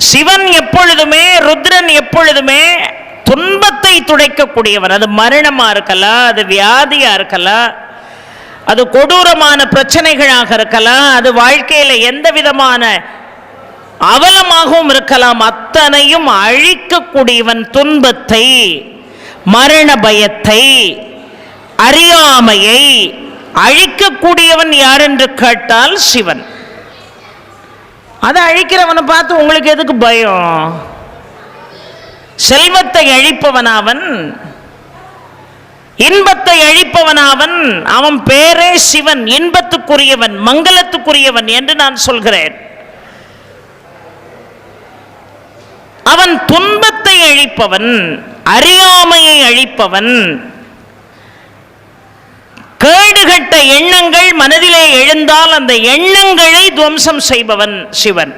சிவன் எப்பொழுதுமே, ருத்ரன் எப்பொழுதுமே துன்பத்தை துடைக்கக்கூடியவன். அது மரணமா இருக்கலாம், அது வியாதியா இருக்கலாம், அது கொடூரமான பிரச்சனைகளாக இருக்கலாம், அது வாழ்க்கையில எந்த விதமான அவலமாகவும் இருக்கலாம், அத்தனையும் அழிக்கக்கூடியவன். துன்பத்தை, மரண பயத்தை, அறியாமையை அழிக்கக்கூடியவன் யார் என்று கேட்டால் சிவன். அதை அழிக்கிறவனை பார்த்து உங்களுக்கு எதுக்கு பயம்? செல்வத்தை அழிப்பவனாவன், இன்பத்தை அழிப்பவனாவன். அவன் பேரே சிவன், இன்பத்துக்குரியவன், மங்களத்துக்குரியவன் என்று நான் சொல்கிறேன். அவன் துன்பத்தை அழிப்பவன், அறியாமையை அழிப்பவன், கேடுகட்ட எண்ணங்கள் மனதிலே எழுந்தால் அந்த எண்ணங்களை துவம்சம் செய்பவன் சிவன்.